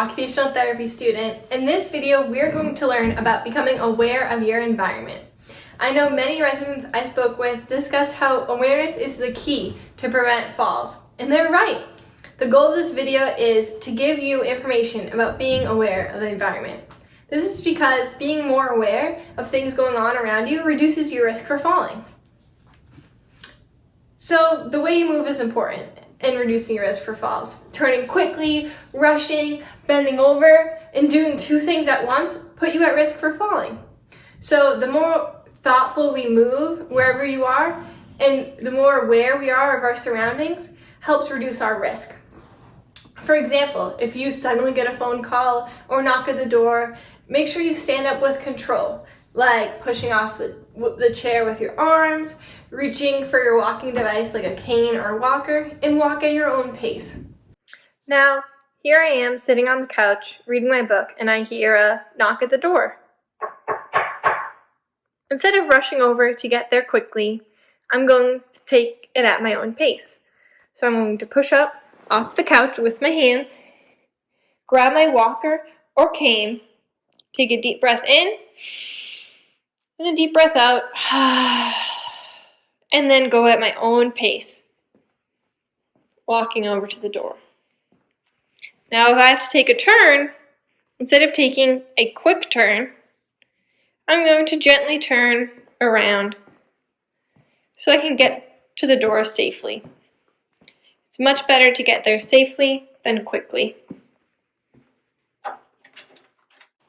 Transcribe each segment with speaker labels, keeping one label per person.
Speaker 1: occupational therapy student. In this video, we are going to learn about becoming aware of your environment. I know many residents I spoke with discuss how awareness is the key to prevent falls, and they're right. The goal of this video is to give you information about being aware of the environment. This is because being more aware of things going on around you reduces your risk for falling. So the way you move is important in reducing your risk for falls. Turning quickly, rushing, bending over, and doing two things at once put you at risk for falling. So the more thoughtful we move wherever you are, and the more aware we are of our surroundings, helps reduce our risk. For example, if you suddenly get a phone call or knock at the door, make sure you stand up with control, like pushing off the chair with your arms, reaching for your walking device like a cane or a walker, and walk at your own pace. Now, here I am sitting on the couch reading my book, and I hear a knock at the door. Instead of rushing over to get there quickly, I'm going to take it at my own pace. So I'm going to push up off the couch with my hands, grab my walker or cane, take a deep breath in, and a deep breath out, and then go at my own pace, walking over to the door. Now if I have to take a turn, instead of taking a quick turn, I'm going to gently turn around so I can get to the door safely. It's much better to get there safely than quickly.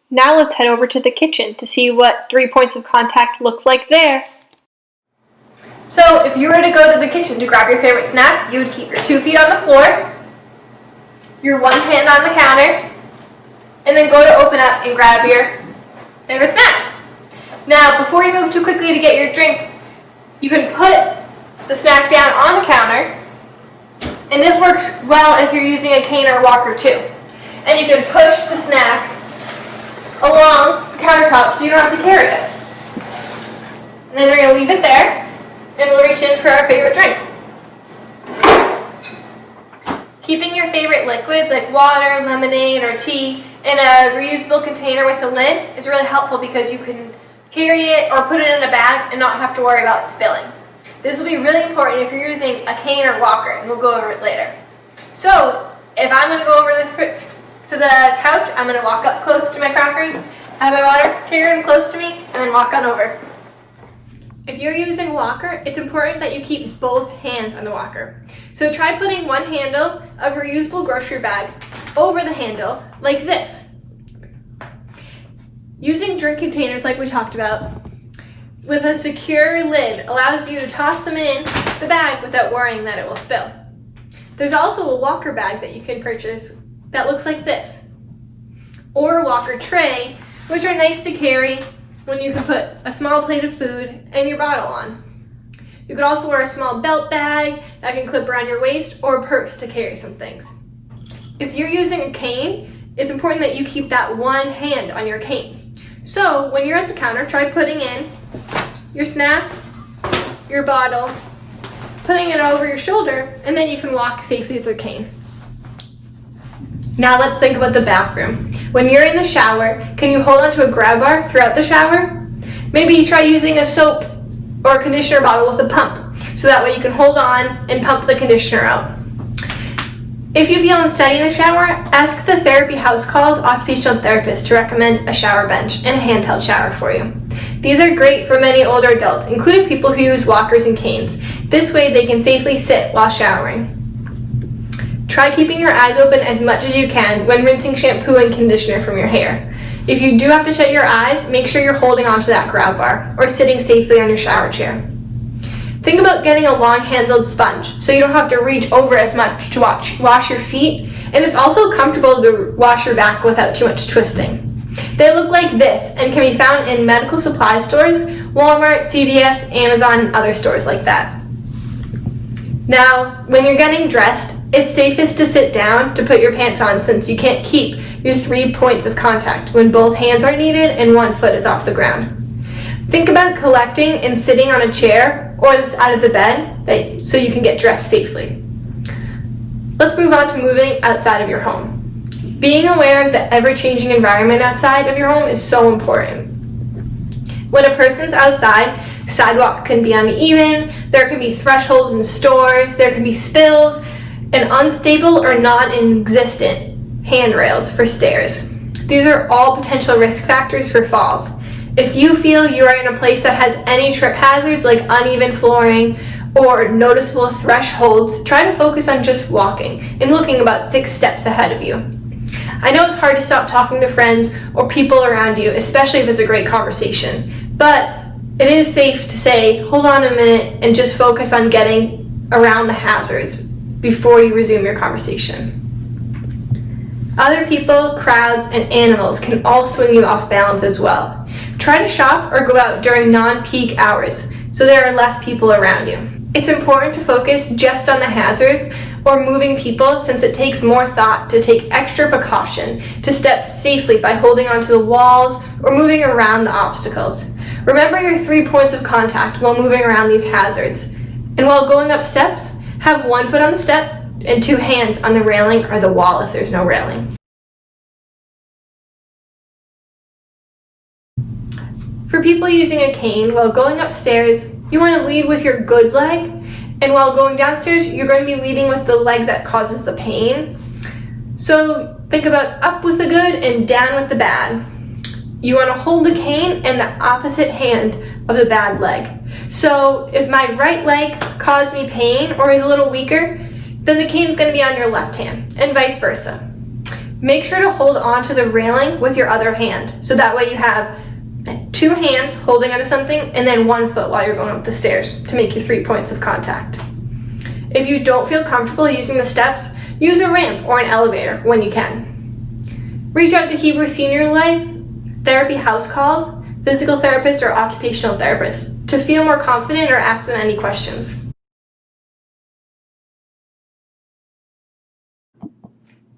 Speaker 1: Now let's head over to the kitchen to see what 3 points of contact looks like there. So if you were to go to the kitchen to grab your favorite snack, you would keep your 2 feet on the floor, your one hand on the counter, and then go to open up and grab your favorite snack. Now, before you move too quickly to get your drink, you can put the snack down on the counter, and this works well if you're using a cane or walker too. And you can push the snack along the countertop so you don't have to carry it. And then we're going to leave it there, and we'll reach in for our favorite drink. Keeping your favorite liquids like water, lemonade, or tea in a reusable container with a lid is really helpful because you can carry it or put it in a bag and not have to worry about spilling. This will be really important if you're using a cane or walker, and we'll go over it later. So if I'm going to go over to the couch, I'm going to walk up close to my crackers, have my water, carry them close to me, and then walk on over. If you're using a walker, it's important that you keep both hands on the walker. So try putting one handle of a reusable grocery bag over the handle like this. Using drink containers like we talked about with a secure lid allows you to toss them in the bag without worrying that it will spill. There's also a walker bag that you can purchase that looks like this, or a walker tray, which are nice to carry when you can put a small plate of food and your bottle on. You could also wear a small belt bag that can clip around your waist, or a purse to carry some things. If you're using a cane, it's important that you keep that one hand on your cane. So when you're at the counter, try putting in your snack, your bottle, putting it over your shoulder, and then you can walk safely with your cane. Now let's think about the bathroom. When you're in the shower, can you hold onto a grab bar throughout the shower? Maybe you try using a soap or a conditioner bottle with a pump, so that way you can hold on and pump the conditioner out. If you feel unsteady in the shower, ask the Therapy House Calls occupational therapist to recommend a shower bench and a handheld shower for you. These are great for many older adults, including people who use walkers and canes. This way they can safely sit while showering. Try keeping your eyes open as much as you can when rinsing shampoo and conditioner from your hair. If you do have to shut your eyes, make sure you're holding onto that grab bar or sitting safely on your shower chair. Think about getting a long-handled sponge so you don't have to reach over as much to wash your feet, and it's also comfortable to wash your back without too much twisting. They look like this and can be found in medical supply stores, Walmart, CVS, Amazon, and other stores like that. Now, when you're getting dressed, it's safest to sit down to put your pants on since you can't keep your 3 points of contact when both hands are needed and one foot is off the ground. Think about collecting and sitting on a chair or the side of the bed so you can get dressed safely. Let's move on to moving outside of your home. Being aware of the ever-changing environment outside of your home is so important. When a person's outside, sidewalk can be uneven, there can be thresholds in stores, there can be spills, and unstable or non-existent handrails for stairs. These are all potential risk factors for falls. If you feel you are in a place that has any trip hazards like uneven flooring or noticeable thresholds, try to focus on just walking and looking about 6 steps ahead of you. I know it's hard to stop talking to friends or people around you, especially if it's a great conversation, but it is safe to say, hold on a minute and just focus on getting around the hazards before you resume your conversation. Other people, crowds, and animals can all swing you off balance as well. Try to shop or go out during non-peak hours so there are less people around you. It's important to focus just on the hazards or moving people, since it takes more thought to take extra precaution to step safely by holding onto the walls or moving around the obstacles. Remember your 3 points of contact while moving around these hazards. And while going up steps, have 1 foot on the step and 2 hands on the railing or the wall if there's no railing. For people using a cane while going upstairs, you want to lead with your good leg, and while going downstairs, you're going to be leading with the leg that causes the pain. So think about up with the good and down with the bad. You want to hold the cane in the opposite hand of the bad leg. So if my right leg caused me pain or is a little weaker, then the cane is going to be on your left hand, and vice versa. Make sure to hold on to the railing with your other hand, so that way you have 2 hands holding onto something and then 1 foot while you're going up the stairs to make your 3 points of contact. If you don't feel comfortable using the steps, use a ramp or an elevator when you can. Reach out to Hebrew Senior Life, therapy house calls, physical therapist, or occupational therapist to feel more confident or ask them any questions.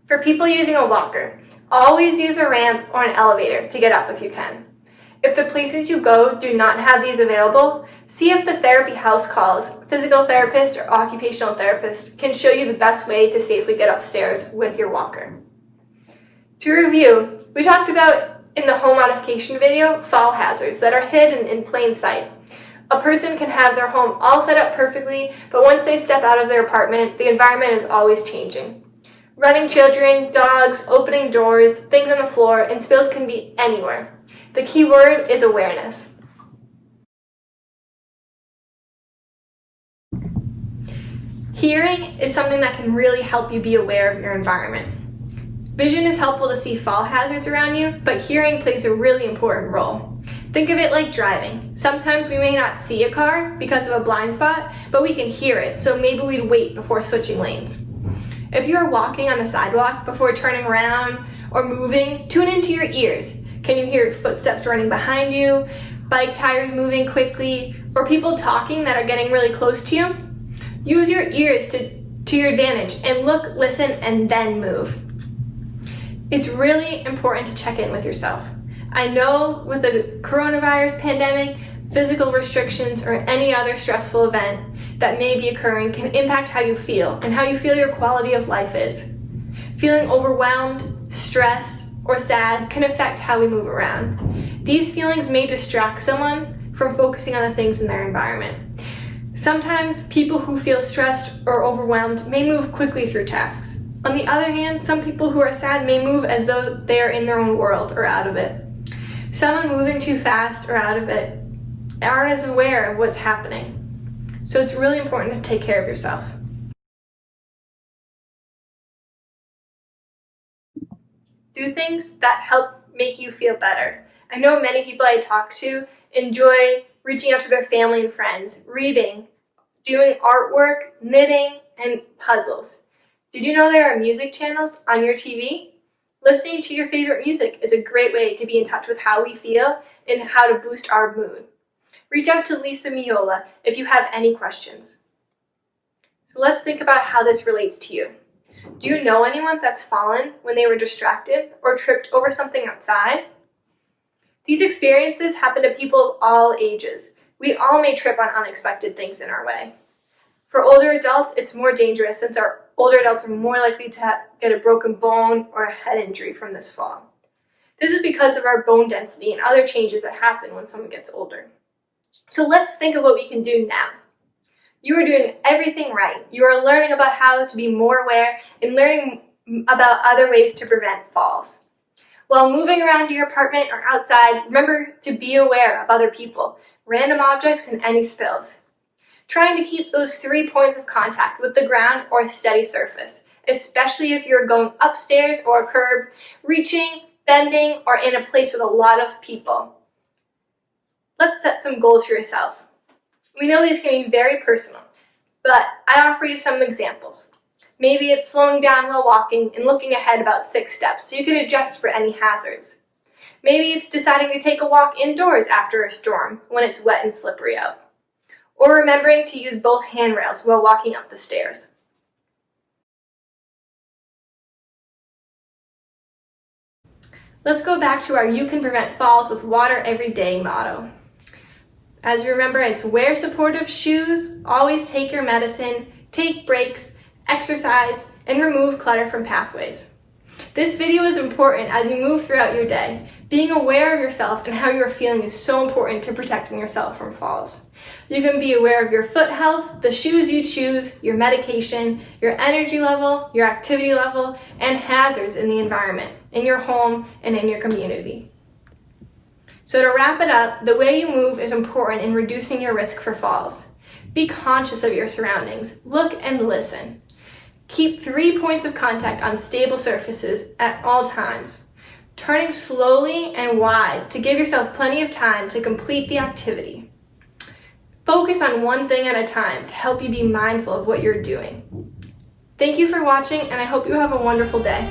Speaker 1: For people using a walker, always use a ramp or an elevator to get up if you can. If the places you go do not have these available, see if the therapy house calls, physical therapist, or occupational therapist can show you the best way to safely get upstairs with your walker. To review, we talked about in the home modification video fall hazards that are hidden in plain sight. A person can have their home all set up perfectly, but once they step out of their apartment, the environment is always changing. Running children, dogs, opening doors, things on the floor, and spills can be anywhere. The key word is awareness. Hearing is something that can really help you be aware of your environment. Vision is helpful to see fall hazards around you, but hearing plays a really important role. Think of it like driving. Sometimes we may not see a car because of a blind spot, but we can hear it, so maybe we'd wait before switching lanes. If you are walking on the sidewalk before turning around or moving, tune into your ears. Can you hear footsteps running behind you, bike tires moving quickly, or people talking that are getting really close to you? Use your ears to your advantage and look, listen, and then move. It's really important to check in with yourself. I know with the coronavirus pandemic, physical restrictions or any other stressful event that may be occurring can impact how you feel and how you feel your quality of life is. Feeling overwhelmed, stressed, or sad can affect how we move around. These feelings may distract someone from focusing on the things in their environment. Sometimes people who feel stressed or overwhelmed may move quickly through tasks. On the other hand, some people who are sad may move as though they are in their own world or out of it. Someone moving too fast or out of it aren't as aware of what's happening. So it's really important to take care of yourself. Do things that help make you feel better. I know many people I talk to enjoy reaching out to their family and friends, reading, doing artwork, knitting, and puzzles. Did you know there are music channels on your TV? Listening to your favorite music is a great way to be in touch with how we feel and how to boost our mood. Reach out to Lisa Miola if you have any questions. So let's think about how this relates to you. Do you know anyone that's fallen when they were distracted or tripped over something outside? These experiences happen to people of all ages. We all may trip on unexpected things in our way. For older adults, it's more dangerous since our older adults are more likely to get a broken bone or a head injury from this fall. This is because of our bone density and other changes that happen when someone gets older. So let's think of what we can do now. You are doing everything right. You are learning about how to be more aware and learning about other ways to prevent falls. While moving around your apartment or outside, remember to be aware of other people, random objects, and any spills. Trying to keep those 3 points of contact with the ground or a steady surface, especially if you're going upstairs or a curb, reaching, bending, or in a place with a lot of people. Let's set some goals for yourself. We know these can be very personal, but I offer you some examples. Maybe it's slowing down while walking and looking ahead about 6 steps so you can adjust for any hazards. Maybe it's deciding to take a walk indoors after a storm when it's wet and slippery out. Or remembering to use both handrails while walking up the stairs. Let's go back to our You Can Prevent Falls with Water Every Day motto. As you remember, it's wear supportive shoes, always take your medicine, take breaks, exercise, and remove clutter from pathways. This video is important as you move throughout your day. Being aware of yourself and how you're feeling is so important to protecting yourself from falls. You can be aware of your foot health, the shoes you choose, your medication, your energy level, your activity level, and hazards in the environment, in your home, and in your community. So to wrap it up, the way you move is important in reducing your risk for falls. Be conscious of your surroundings. Look and listen. Keep 3 points of contact on stable surfaces at all times, turning slowly and wide to give yourself plenty of time to complete the activity. Focus on one thing at a time to help you be mindful of what you're doing. Thank you for watching, and I hope you have a wonderful day.